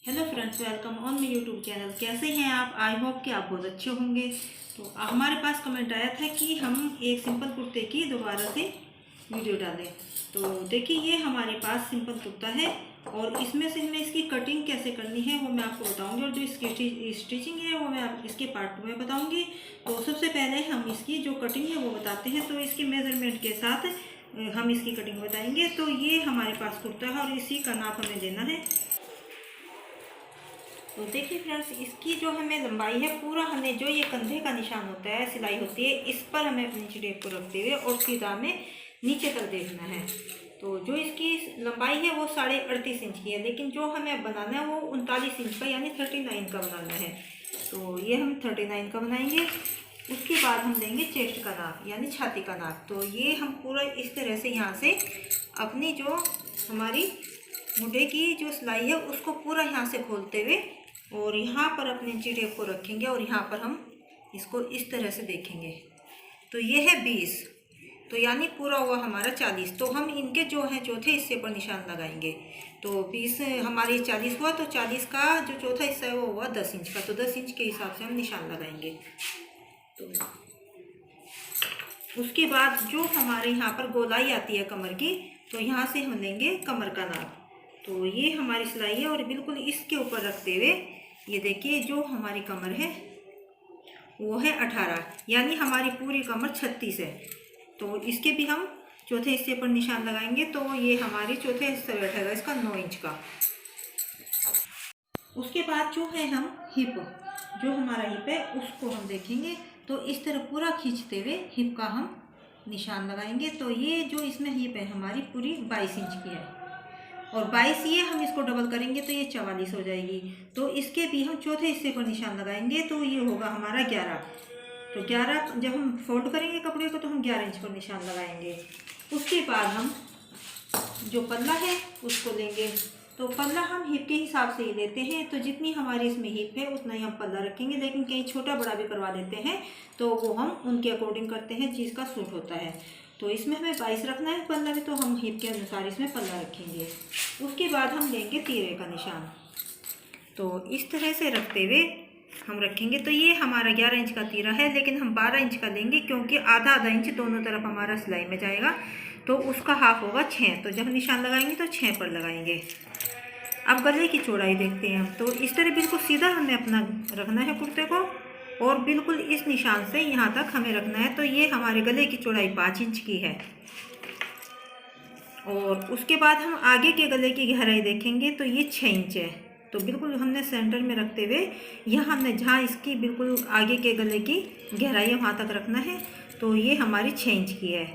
Hello friends, welcome on my YouTube channel. कैसे हैं आप? आई होप कि आप बहुत अच्छे होंगे। तो हमारे पास कमेंट आया था कि हम एक सिंपल कुर्ते की दोबारा से वीडियो डालें। तो देखिए, ये हमारे पास सिंपल कुर्ता है और इसमें से हमें इसकी कटिंग कैसे करनी है वो मैं आपको बताऊंगी, और जो इसकी स्टिचिंग है वो मैं आप इसके पार्ट में बताऊंगी। तो सबसे पहले हम इसकी जो कटिंग है वो बताते हैं। तो इसके मेज़रमेंट के साथ हम इसकी कटिंग बताएंगे। तो ये हमारे पास कुर्ता है और इसी का नाप हमें देना है। तो देखिए फ्रेंड्स, इसकी जो हमें लंबाई है, पूरा हमें जो ये कंधे का निशान होता है, सिलाई होती है, इस पर हमें अपनी टेप को रखते हुए और सीधा हमें नीचे तक देखना है। तो जो इसकी लंबाई है वो 38.5 इंच की है, लेकिन जो हमें बनाना है वो 39 इंच का यानी 39 का बनाना है। तो ये हम 39 का बनाएंगे। उसके बाद हम लेंगे चेस्ट का नाप यानी छाती का नाप। तो ये हम पूरा इस तरह से यहाँ से अपनी जो हमारी मुंडे की जो सिलाई है उसको पूरा यहाँ से खोलते हुए और यहाँ पर अपने इंची टेप को रखेंगे और यहाँ पर हम इसको इस तरह से देखेंगे। तो ये है 20, तो यानी पूरा हुआ हमारा 40। तो हम इनके जो है चौथे हिस्से पर निशान लगाएंगे। तो 20 हमारी 40 हुआ, तो 40 का जो चौथा हिस्सा है वो हुआ 10 इंच का। तो 10 इंच के हिसाब से हम निशान लगाएंगे। तो उसके बाद जो हमारे यहाँ पर गोलाई आती है कमर की, तो यहाँ से हम लेंगे कमर का नाप। तो ये हमारी सिलाई है और बिल्कुल इसके ऊपर रखते हुए ये देखिए, जो हमारी कमर है वो है 18, यानी हमारी पूरी कमर 36 है। तो इसके भी हम चौथे हिस्से पर निशान लगाएंगे। तो ये हमारे चौथे हिस्से बैठेगा इसका 9 इंच का। उसके बाद जो है हम हिप, जो हमारा हिप है उसको हम देखेंगे। तो इस तरह पूरा खींचते हुए हिप का हम निशान लगाएंगे। तो ये जो इसमें हिप है हमारी पूरी 22 इंच की है और 22 ये हम इसको डबल करेंगे तो ये 44 हो जाएगी। तो इसके भी हम चौथे हिस्से पर निशान लगाएंगे। तो ये होगा हमारा 11। तो 11 जब हम फोल्ड करेंगे कपड़े को तो हम 11 इंच पर निशान लगाएंगे। उसके बाद हम जो पल्ला है उसको लेंगे। तो पल्ला हम हिप के हिसाब से ही लेते हैं। तो जितनी हमारी इसमें हिप है उतना ही हम पल्ला रखेंगे, लेकिन कहीं छोटा बड़ा भी करवा देते हैं तो वो हम उनके अकॉर्डिंग करते हैं, चीज़ का सूट होता है। तो इसमें हमें 22 रखना है पल्ला भी, तो हम हिप के अनुसार इसमें पल्ला रखेंगे। उसके बाद हम लेंगे तीरे का निशान। तो इस तरह से रखते हुए हम रखेंगे। तो ये हमारा 11 इंच का तीरा है, लेकिन हम 12 इंच का लेंगे क्योंकि आधा आधा इंच दोनों तरफ हमारा सिलाई में जाएगा। तो उसका हाफ होगा 6। तो जब निशान लगाएंगे तो 6 पर लगाएंगे। अब गले की चौड़ाई देखते हैं हम। तो इस तरह बिल्कुल सीधा हमें अपना रखना है कुर्ते को और बिल्कुल इस निशान से यहाँ तक हमें रखना है। तो ये हमारे गले की चौड़ाई 5 इंच की है। और उसके बाद हम आगे के गले की गहराई देखेंगे तो ये 6 इंच है। तो बिल्कुल हमने सेंटर में रखते हुए यहाँ हमने जहाँ इसकी बिल्कुल आगे के गले की गहराई है वहाँ तक रखना है। तो ये हमारी 6 इंच की है।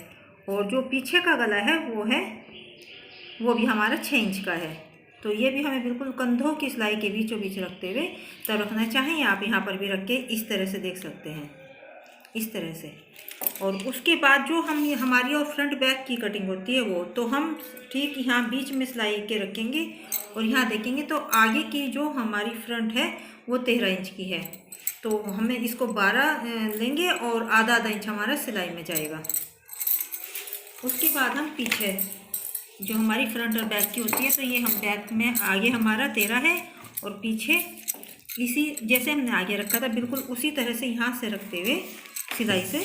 और जो पीछे का गला है वो भी हमारा 6 इंच का है। तो ये भी हमें बिल्कुल कंधों की सिलाई के बीचों बीच रखते हुए तब रखना चाहिए। आप यहाँ पर भी रख के इस तरह से देख सकते हैं, इस तरह से। और उसके बाद जो हम हमारी और फ्रंट बैक की कटिंग होती है वो तो हम ठीक यहाँ बीच में सिलाई के रखेंगे और यहाँ देखेंगे तो आगे की जो हमारी फ्रंट है वो 13 इंच की है। तो हमें इसको 12 लेंगे और आधा आधा इंच हमारा सिलाई में जाएगा। उसके बाद हम पीछे जो हमारी फ्रंट और बैक की होती है, तो ये हम बैक में आगे हमारा 13 है और पीछे इसी जैसे हमने आगे रखा था बिल्कुल उसी तरह से यहाँ से रखते हुए सिलाई से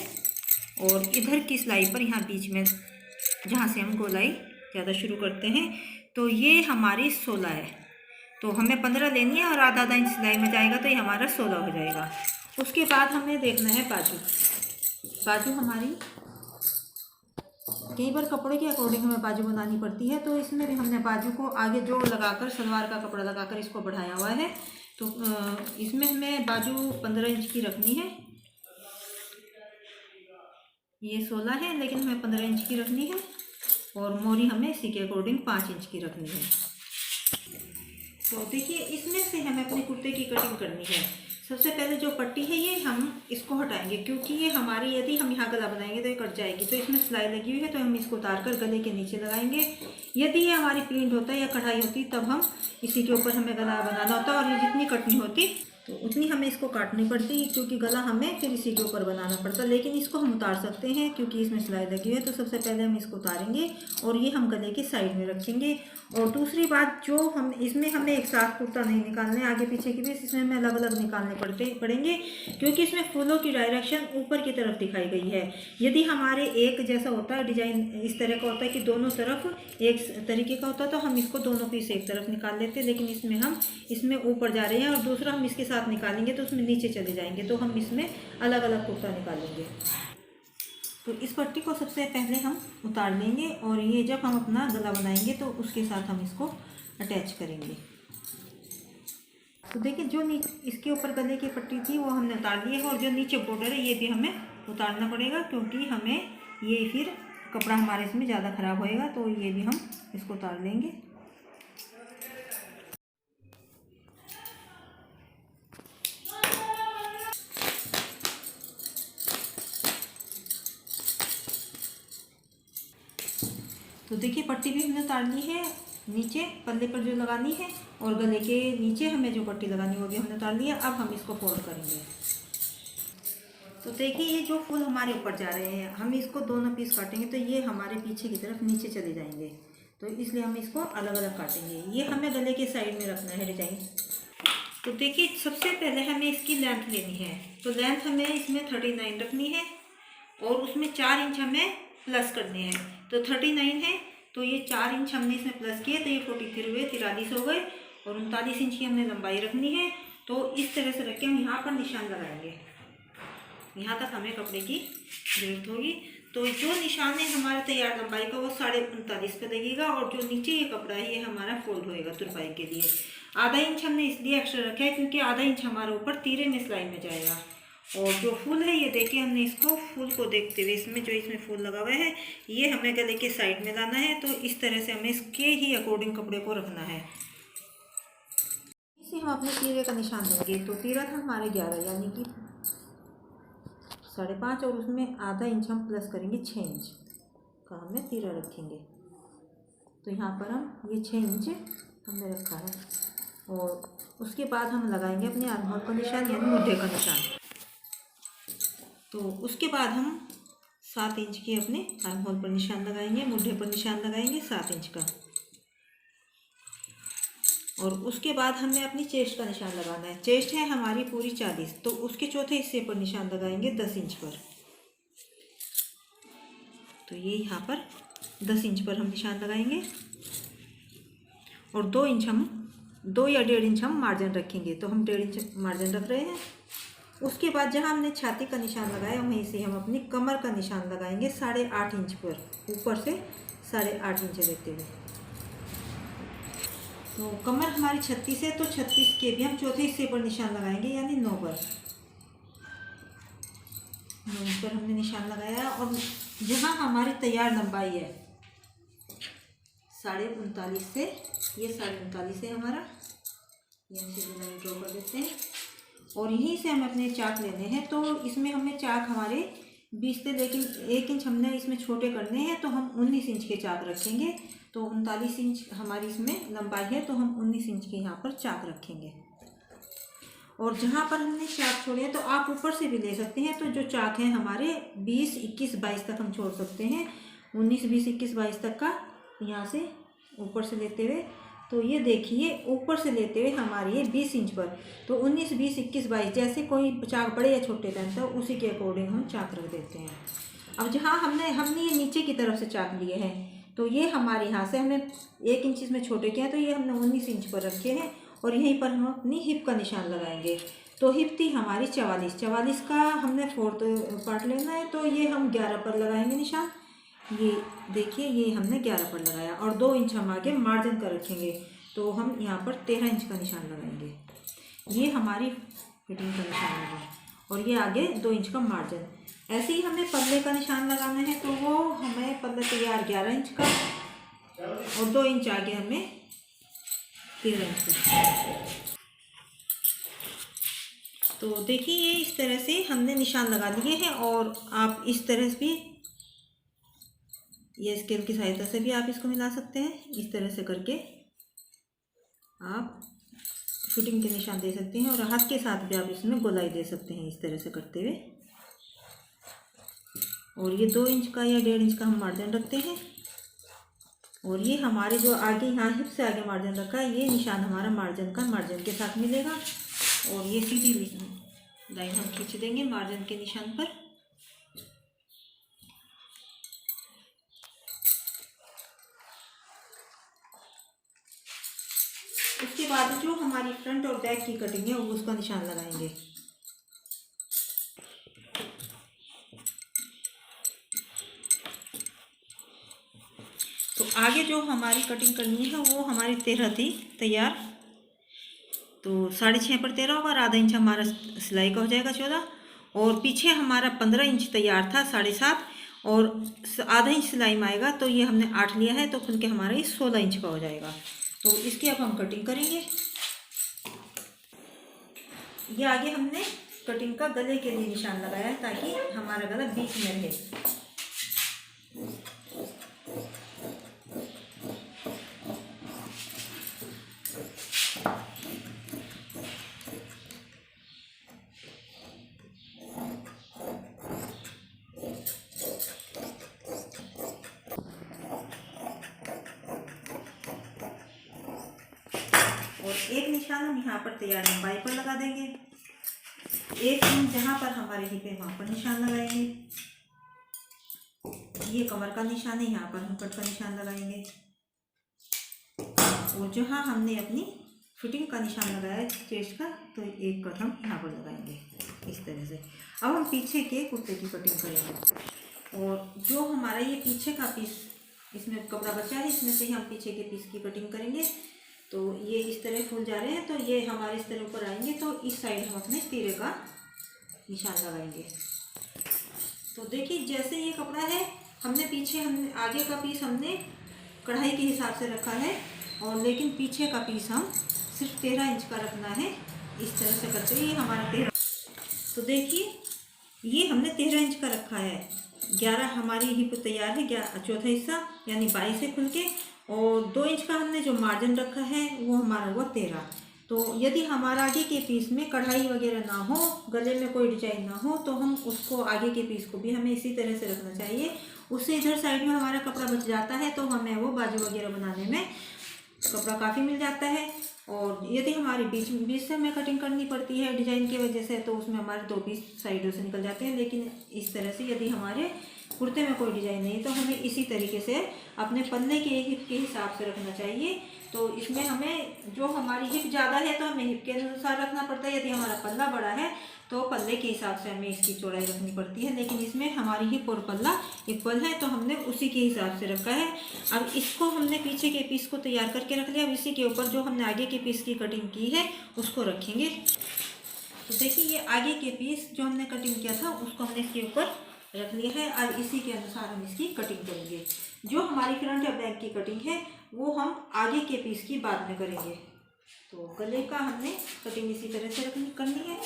और इधर की सिलाई पर यहाँ बीच में जहाँ से हम गोलाई ज़्यादा शुरू करते हैं, तो ये हमारी 16 है। तो हमें 15 लेनी है और आधा आधा इंच सिलाई में जाएगा तो ये हमारा 16 हो जाएगा। उसके बाद हमें देखना है बाजू हमारी कई बार कपड़े के अकॉर्डिंग हमें बाजू बनानी पड़ती है। तो इसमें भी हमने बाजू को आगे जोड़ लगाकर सलवार का कपड़ा लगाकर इसको बढ़ाया हुआ है। तो इसमें हमें बाजू 15 इंच की रखनी है। ये 16 है लेकिन हमें 15 इंच की रखनी है और मोरी हमें इसी के अकॉर्डिंग 5 इंच की रखनी है। तो देखिए, इसमें से हमें अपने कुर्ते की कटिंग करनी है। सबसे पहले जो पट्टी है ये हम इसको हटाएंगे क्योंकि ये हमारी यदि हम यहाँ गला बनाएंगे तो ये कट जाएगी। तो इसमें सिलाई लगी हुई है तो हम इसको उतार कर गले के नीचे लगाएंगे। यदि ये हमारी प्रिंट होता है या कढ़ाई होती तब हम इसी के ऊपर हमें गला बनाना होता और ये जितनी कटनी होती तो उतनी हमें इसको काटनी पड़ती है, क्योंकि गला हमें फिर इसी के ऊपर बनाना पड़ता है। लेकिन इसको हम उतार सकते हैं क्योंकि इसमें सिलाई लगी हुई है। तो सबसे पहले हम इसको उतारेंगे और ये हम गले की साइड में रखेंगे। और दूसरी बात, जो हम इसमें हमें एक साथ कुर्ता नहीं निकालना है, आगे पीछे की पीस इसमें हमें अलग अलग निकालने पड़ेंगे, क्योंकि इसमें फूलों की डायरेक्शन ऊपर की तरफ दिखाई गई है। यदि हमारे एक जैसा होता है, डिजाइन इस तरह का होता है कि दोनों तरफ एक तरीके का होता है, तो हम इसको दोनों पीस एक तरफ निकाल लेते हैं। लेकिन इसमें हम इसमें ऊपर जा रहे हैं और दूसरा हम इसके साथ निकालेंगे तो उसमें नीचे चले जाएंगे, तो हम इसमें अलग अलग कुर्ता निकालेंगे। तो इस पट्टी को सबसे पहले हम उतार लेंगे और ये जब हम अपना गला बनाएंगे तो उसके साथ हम इसको अटैच करेंगे। तो देखिए, जो इसके ऊपर गले की पट्टी थी वो हमने उतार ली है, और जो नीचे बॉर्डर है ये भी हमें उतारना पड़ेगा, क्योंकि हमें ये फिर कपड़ा हमारे इसमें ज़्यादा ख़राब होएगा। तो ये भी हम इसको उतार लेंगे। तो देखिए, पट्टी भी हमने उतार ली है, नीचे पल्ले पर जो लगानी है, और गले के नीचे हमें जो पट्टी लगानी है वो भी हमने उतार लिया। अब हम इसको फोल्ड करेंगे। तो देखिए, ये जो फूल हमारे ऊपर जा रहे हैं, हम इसको दोनों पीस काटेंगे तो ये हमारे पीछे की तरफ नीचे चले जाएंगे, तो इसलिए हम इसको अलग अलग काटेंगे। ये हमें गले के साइड में रखना है डिजाइन। तो देखिए, सबसे पहले हमें इसकी लेंथ लेनी है। तो लेंथ हमें इसमें 39 रखनी है, और उसमें 4 इंच हमें प्लस करने हैं। तो 39 है, तो ये 4 इंच हमने इसमें प्लस किए, तो ये 43 हुए, 43 हो गए। और 39 इंच की हमने लंबाई रखनी है। तो इस तरह से रख के हम यहाँ पर निशान लगाएंगे। यहाँ तक हमें कपड़े की जरूरत होगी। तो जो निशान है हमारा तैयार लंबाई का, वो 39.5 पे लगेगा, और जो नीचे ये कपड़ा है ये हमारा फोल्ड होएगा तुरपाई के लिए। आधा इंच हमने इसलिए एक्स्ट्रा रखा है क्योंकि आधा इंच हमारे ऊपर तीरे में सिलाई में जाएगा। और जो फूल है ये देखिए, हमने इसको फूल को देखते हुए इसमें जो इसमें फूल लगा हुआ है ये हमें गले के साइड में लाना है। तो इस तरह से हमें इसके ही अकॉर्डिंग कपड़े को रखना है। इसे हम अपने तीरे का निशान देंगे। तो तीरा था हमारे 11, यानी कि 5.5, और उसमें आधा इंच हम प्लस करेंगे, 6 इंच का हमें तीरा रखेंगे। तो यहाँ पर हम ये 6 इंच हमने रखा है, और उसके बाद हम लगाएंगे अपने आर्म होल का निशान, यानी मुड्ढे का निशान। तो उसके बाद हम 7 इंच के अपने आर्म होल पर निशान लगाएंगे, मुड्ढे पर निशान लगाएंगे 7 इंच का। और उसके बाद हमें अपनी चेस्ट का निशान लगाना है। चेस्ट है हमारी पूरी 40, तो उसके चौथे हिस्से पर निशान लगाएंगे 10 इंच पर। तो ये यहाँ पर 10 इंच पर हम निशान लगाएंगे, और 2 इंच हम 2 या 1.5 इंच हम मार्जिन रखेंगे। तो हम 1.5 इंच मार्जिन रख रहे हैं। उसके बाद जहाँ हमने छाती का निशान लगाया वहीं से हम अपनी कमर का निशान लगाएंगे 8.5 इंच पर, ऊपर से 8.5 इंच लेते हुए। तो कमर हमारी 36 है, तो 36 के भी हम चौथे हिस्से पर निशान लगाएंगे, यानी 9 पर। 9 इंच पर हमने निशान लगाया। और जहाँ हमारी तैयार लंबाई है 39.5 से, ये 39.5 है हमारा, यहाँ से डिजाइन ड्रॉ कर देते हैं। और यहीं से हमें अपने चाक लेने हैं। तो इसमें हमें चाक हमारे 20 थे, लेकिन 1 इंच हमने इसमें छोटे करने हैं, तो हम 19 इंच के चाक रखेंगे। तो 39 इंच हमारी इसमें लंबाई है, तो हम 19 इंच के यहाँ पर चाक रखेंगे। और जहाँ पर हमने चाक छोड़े हैं, तो आप ऊपर से भी ले सकते हैं। तो जो चाक हैं हमारे 20, 21, 22 तक हम छोड़ सकते हैं। 19, 20, 21, 22 तक का यहाँ से ऊपर से लेते हुए, तो ये देखिए ऊपर से लेते हुए हमारी ये 20 इंच पर। तो 19, 20, 21, 22 जैसे कोई चाक बड़े या छोटे पहनता है उसी के अकॉर्डिंग हम चाक रख देते हैं। अब जहाँ हमने ये नीचे की तरफ से चाक लिए हैं, तो ये हमारे यहाँ से हमने 1 इंच इसमें छोटे किए हैं, तो ये हमने 19 इंच पर रखे हैं। और यहीं पर हम अपनी हिप का निशान लगाएंगे। तो हिप थी हमारी 44 का हमने 4th पार्ट लेना है, तो ये हम 11 पर लगाएंगे निशान। ये देखिए, ये हमने 11 पर लगाया, और 2 इंच हम आगे मार्जिन कर रखेंगे। तो हम यहाँ पर 13 इंच का निशान लगाएंगे। ये हमारी फिटिंग का निशान होगा, और ये आगे 2 इंच का मार्जिन। ऐसे ही हमें पल्ले का निशान लगाना है, तो वो हमें पल्ला तैयार 11 इंच का, और 2 इंच आगे हमें 13 इंच का। तो देखिए, ये इस तरह से हमने निशान लगा लिए हैं। और आप इस तरह से भी, ये स्केल की सहायता से भी आप इसको मिला सकते हैं। इस तरह से करके आप फिटिंग के निशान दे सकते हैं और हाथ के साथ भी आप इसमें गोलाई दे सकते हैं इस तरह से करते हुए। और ये 2 इंच का या 1.5 इंच का हम मार्जिन रखते हैं। और ये हमारे जो आगे यहाँ हिप से आगे मार्जिन रखा है, ये निशान हमारा मार्जिन के साथ मिलेगा। और ये सीधी लाइन हम खींच देंगे मार्जिन के निशान पर। उसके बाद जो हमारी फ्रंट और बैक की कटिंग है वो उसका निशान लगाएंगे। तो आगे जो हमारी कटिंग करनी है वो हमारी 13 थी तैयार, तो 6.5 पर 13 होगा और आधा इंच हमारा सिलाई का हो जाएगा 14। और पीछे हमारा 15 इंच तैयार था 7.5 और आधा इंच सिलाई में आएगा, तो ये हमने 8 लिया है, तो खुल के हमारा ये 16 इंच का हो जाएगा। तो इसकी अब हम कटिंग करेंगे। ये आगे हमने कटिंग का गले के लिए निशान लगाया है ताकि हमारा गला बीच में रहे। और एक निशान हम यहाँ पर तैयार लंबाई पर लगा देंगे, एक हम जहाँ पर हमारे हिप है वहाँ पर निशान लगाएंगे। ये कमर का निशान है, यहाँ पर हम कट का निशान लगाएंगे। और जहाँ हमने अपनी फिटिंग का निशान लगाया है चेस्ट का, तो एक कट हम यहाँ पर लगाएंगे इस तरह से। अब हम पीछे के कुर्ते की कटिंग करेंगे। और जो हमारा ये पीछे का पीस, इसमें कपड़ा बचा है, इसमें से ही हम पीछे के पीस की कटिंग करेंगे। तो ये इस तरह फूल जा रहे हैं, तो ये हमारे इस तरह ऊपर आएंगे, तो इस साइड हम अपने तीरे का निशान लगाएंगे। तो देखिए जैसे ये कपड़ा है, हमने पीछे हमने आगे का पीस हमने कढ़ाई के हिसाब से रखा है, और लेकिन पीछे का पीस हम सिर्फ 13 इंच का रखना है। इस तरह से करते हुए हमारा 13, तो देखिए ये हमने 13 इंच का रखा है। 11 हमारी हिप तैयार है, चौथा हिस्सा यानी 22 से खुल के, और 2 इंच का हमने जो मार्जिन रखा है वो हमारा हुआ 13। तो यदि हमारा आगे के पीस में कढ़ाई वगैरह ना हो, गले में कोई डिजाइन ना हो, तो हम उसको आगे के पीस को भी हमें इसी तरह से रखना चाहिए। उससे इधर साइड में हमारा कपड़ा बच जाता है, तो हमें वो बाजू वगैरह बनाने में कपड़ा काफ़ी मिल जाता है। और यदि हमारे बीच से हमें कटिंग करनी पड़ती है डिजाइन की वजह से, तो उसमें हमारे 2 पीस साइडों से निकल जाते हैं। लेकिन इस तरह से यदि हमारे कुर्ते में कोई डिजाइन नहीं, तो हमें इसी तरीके से अपने पल्ले के हिप के हिसाब से रखना चाहिए। तो इसमें हमें जो हमारी हिप ज़्यादा है तो हमें हिप के अनुसार रखना पड़ता है, यदि हमारा पल्ला बड़ा है तो पल्ले के हिसाब से हमें इसकी चौड़ाई रखनी पड़ती है। लेकिन इसमें हमारी हिप और पल्ला इक्वल है, तो हमने उसी के हिसाब से रखा है। अब इसको हमने पीछे के पीस को तैयार करके रख लिया। अब इसी के ऊपर जो हमने आगे के पीस की कटिंग की है उसको रखेंगे। तो देखिए ये आगे के पीस जो हमने कटिंग किया था उसको हमने इसके ऊपर रख लिया है, और इसी के अनुसार हम इसकी कटिंग करेंगे। जो हमारी फ्रंट या बैक की कटिंग है वो हम आगे के पीस की बाद में करेंगे। तो गले का हमने कटिंग इसी तरह से करनी है।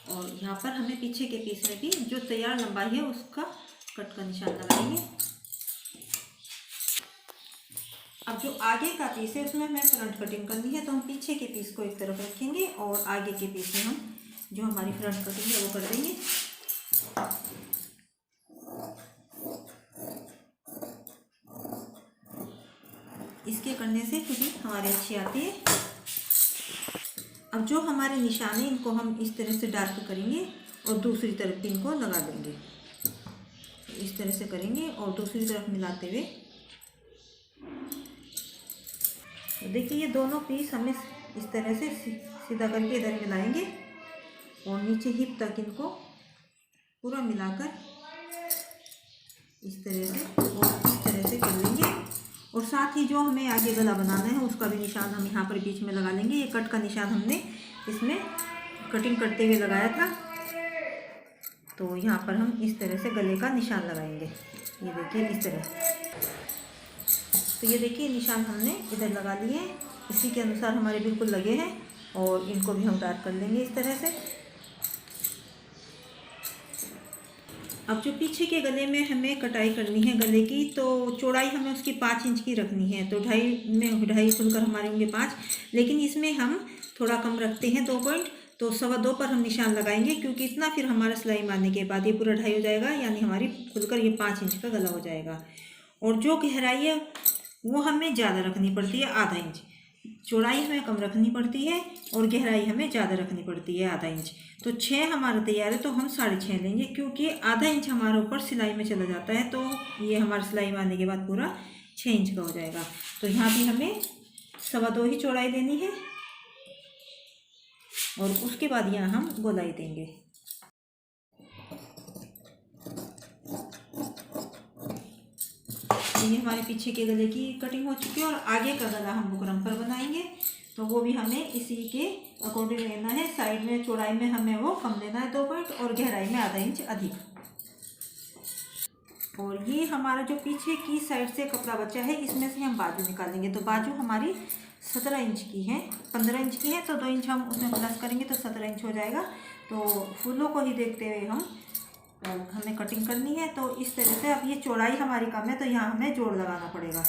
और यहाँ पर हमें पीछे के पीस में भी जो तैयार लंबाई है उसका कट का निशान लगाएंगे। अब जो आगे का पीस है उसमें हमें फ्रंट कटिंग करनी है, तो हम पीछे के पीस को एक तरफ रखेंगे और आगे के पीस में हम जो हमारी फ्रंट कटिंग है वो कर देंगे। इसके करने से फिटिंग हमारी अच्छी आती है। अब जो हमारे निशान है इनको हम इस तरह से डार्क करेंगे और दूसरी तरफ भी इनको लगा देंगे। इस तरह से करेंगे और दूसरी तरफ मिलाते हुए, तो देखिए ये दोनों पीस हमें इस तरह से सीधा करके इधर मिलाएंगे और नीचे हिप तक इनको पूरा मिलाकर इस तरह से और इस तरह से कर लेंगे। और साथ ही जो हमें आगे गला बनाना है उसका भी निशान हम यहाँ पर बीच में लगा लेंगे। ये कट का निशान हमने इसमें कटिंग करते हुए लगाया था, तो यहाँ पर हम इस तरह से गले का निशान लगाएंगे। ये देखिए इस तरह। तो ये देखिए निशान हमने इधर लगा लिए, इसी के अनुसार हमारे बिल्कुल लगे हैं और इनको भी हम डार्क कर लेंगे इस तरह से। अब जो पीछे के गले में हमें कटाई करनी है गले की, तो चौड़ाई हमें उसकी 5 इंच की रखनी है। तो 2.5 खुलकर हमारे होंगे 5, लेकिन इसमें हम थोड़ा कम रखते हैं 2 पॉइंट। तो 2.25 पर हम निशान लगाएंगे, क्योंकि इतना फिर हमारा सिलाई मारने के बाद ये पूरा 2.5 हो जाएगा, यानी हमारी खुलकर ये 5 इंच का गला हो जाएगा। और जो गहराई है वो हमें ज़्यादा रखनी पड़ती है, आधा इंच। चौड़ाई हमें कम रखनी पड़ती है और गहराई हमें ज़्यादा रखनी पड़ती है, आधा इंच। तो 6 हमारा तैयार है, तो हम 6.5 लेंगे, क्योंकि आधा इंच हमारे ऊपर सिलाई में चला जाता है। तो ये हमारा सिलाई मारने के बाद पूरा 6 इंच का हो जाएगा। तो यहाँ भी हमें 2.25 ही चौड़ाई लेनी है और उसके बाद यहाँ हम गोलाई देंगे। ये हमारे पीछे के गले की कटिंग हो चुकी है और आगे का गला हम बुकरम पर बनाएंगे। तो वो भी हमें इसी के अकॉर्डिंग लेना है। साइड में चौड़ाई में हमें वो कम लेना है 2 पॉइंट और गहराई में आधा इंच अधिक। और ये हमारा जो पीछे की साइड से कपड़ा बचा है, इसमें से हम बाजू निकालेंगे। तो बाजू हमारी 17 इंच की है, 15 इंच की है, तो 2 इंच हम उसमें प्लस करेंगे तो 17 इंच हो जाएगा। तो फूलों को ही देखते हुए हमें कटिंग करनी है। तो इस तरह से अब ये चौड़ाई हमारी कम है, तो यहाँ हमें जोड़ लगाना पड़ेगा।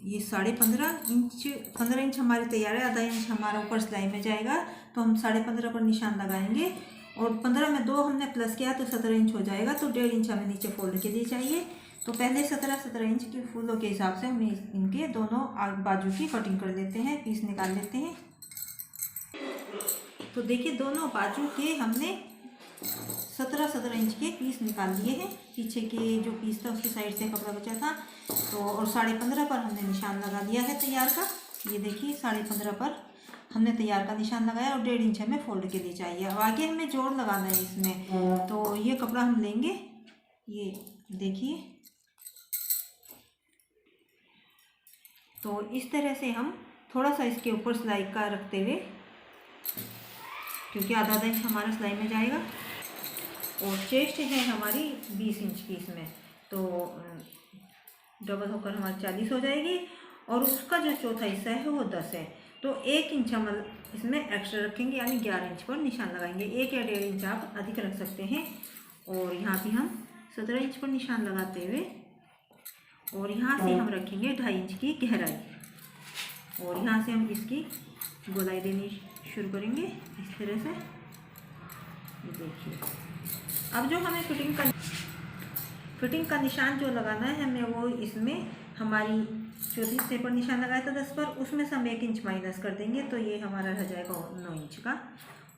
ये 15.5 इंच हमारी तैयार है, आधा इंच हमारा ऊपर सिलाई में जाएगा। तो हम 15.5 पर निशान लगाएंगे और 15 में 2 हमने प्लस किया तो 17 इंच हो जाएगा। तो 1.5 इंच हमें नीचे फोल्ड के लिए चाहिए। तो पहले 17 इंच की फूलों के हिसाब से हम इनके दोनों बाजू की कटिंग कर लेते हैं, पीस निकाल लेते हैं। तो देखिए दोनों बाजू के हमने 17 इंच के पीस निकाल लिए हैं। पीछे के जो पीस था उसकी साइड से कपड़ा बचा था, तो और 15.5 पर हमने निशान लगा दिया है तैयार का। ये देखिए 15.5 पर हमने तैयार का निशान लगाया और 1.5 इंच हमें फोल्ड के लिए चाहिए। अब आगे हमें जोड़ लगाना है इसमें। तो ये कपड़ा हम लेंगे, ये देखिए। तो इस तरह से हम थोड़ा सा इसके ऊपर सिलाई का रखते हुए, क्योंकि आधा इंच हमारा सिलाई में जाएगा। और चेस्ट है हमारी 20 इंच की, इसमें तो डबल होकर हमारी 40 हो जाएगी। और उसका जो चौथा हिस्सा है वो 10 है। तो 1 इंच हम इसमें एक्स्ट्रा रखेंगे, यानी 11 इंच पर निशान लगाएंगे। 1 या 1.5 इंच आप अधिक रख सकते हैं। और यहाँ भी हम 17 इंच पर निशान लगाते हुए और यहाँ से हम रखेंगे 2.5 इंच की गहराई। और यहाँ से हम इसकी गोलाई देनी शुरू करेंगे इस तरह से। ये देखिए अब जो हमें फिटिंग का निशान जो लगाना है हमें, वो इसमें हमारी चौथी हिस्से पर निशान लगाया था 10 पर, उसमें से हम 1 इंच माइनस कर देंगे। तो ये हमारा रह जाएगा 9 इंच का।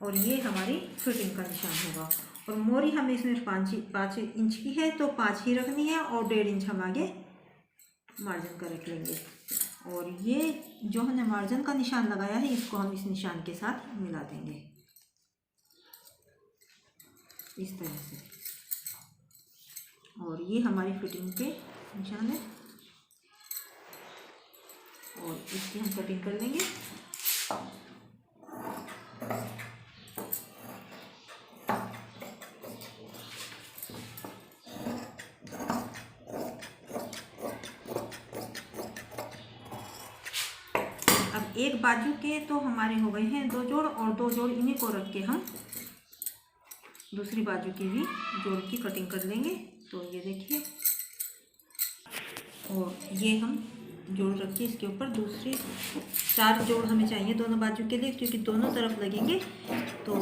और ये हमारी फिटिंग का निशान होगा। और मोरी हमें इसमें 5 इंच की है, तो 5 ही रखनी है और 1.5 इंच हम आगे मार्जिन का रख लेंगे। और ये जो हमने मार्जिन का निशान लगाया है, इसको हम इस निशान के साथ मिला देंगे इस तरह से। और ये हमारी फिटिंग के निशान है और इसकी हम कटिंग कर लेंगे। अब एक बाजू के तो हमारे हो गए हैं 2 जोड़, और 2 जोड़ इन्हीं को रख के हम दूसरी बाजू की भी जोड़ की कटिंग कर लेंगे। तो ये देखिए, और ये हम जोड़ रखिए इसके ऊपर। दूसरी 4 जोड़ हमें चाहिए दोनों बाजू के लिए, क्योंकि दोनों तरफ लगेंगे। तो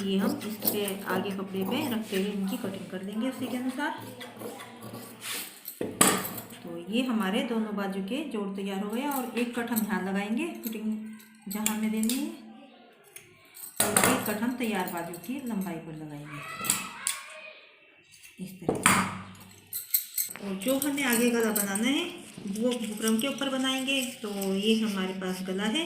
ये हम इसके आगे कपड़े पे रखते हुए इनकी कटिंग कर लेंगे उसी के अनुसार। तो ये हमारे दोनों बाजू के जोड़ तैयार हो गए। और एक कट हम यहाँ लगाएंगे फिटिंग जहाँ हमें देनी है, और एक कट हम तैयार बाजू की लंबाई पर लगाएंगे इस तरह से। और जो हमें आगे गला बनाना है वो बुकरम के ऊपर बनाएंगे। तो ये हमारे पास गला है,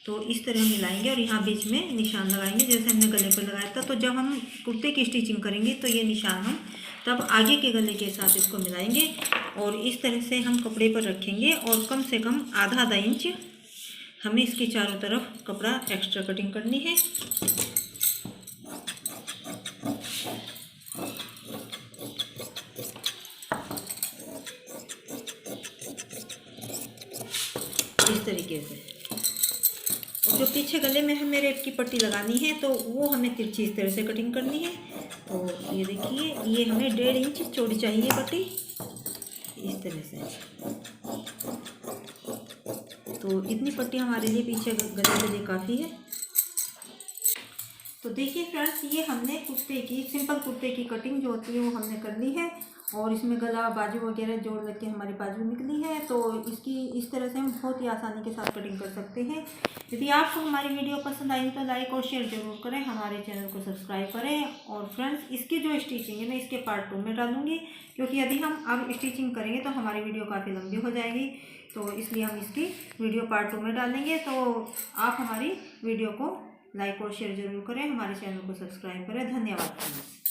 तो इस तरह मिलाएंगे और यहाँ बीच में निशान लगाएंगे जैसे हमने गले पर लगाया था। तो जब हम कुर्ते की स्टिचिंग करेंगे तो ये निशान हम तब आगे के गले के साथ इसको मिलाएंगे और इस तरह से हम कपड़े पर रखेंगे। और कम से कम आधा इंच हमें इसके चारों तरफ कपड़ा एक्स्ट्रा कटिंग करनी है। तरीके से। और जो पीछे गले में हमें रेट की पट्टी लगानी है तो वो हमें तिरछी इस तरह से कटिंग करनी है। तो ये देखिए, ये हमें 1.5 इंच चौड़ी चाहिए पट्टी, इस तरह से। तो इतनी पट्टी हमारे लिए पीछे गले के लिए काफ़ी है। तो देखिए फ्रेंड्स, ये हमने कुर्ते की, सिंपल कुर्ते की कटिंग जो होती है वो हमने कर ली है। और इसमें गला बाजू वगैरह जोड़ लग के हमारी बाजू निकली है। तो इसकी इस तरह से हम बहुत ही आसानी के साथ कटिंग कर सकते हैं। यदि आपको हमारी वीडियो पसंद आई तो लाइक और शेयर जरूर करें, हमारे चैनल को सब्सक्राइब करें। और फ्रेंड्स, इसकी जो स्टिचिंग है मैं इसके पार्ट 2 में डालूंगी, क्योंकि यदि हम अब स्टिचिंग करेंगे तो हमारी वीडियो काफ़ी लंबी हो जाएगी। तो इसलिए हम इसकी वीडियो पार्ट 2 में डालेंगे। तो आप हमारी वीडियो को लाइक और शेयर जरूर करें, हमारे चैनल को सब्सक्राइब करें। धन्यवाद फ्रेंड्स।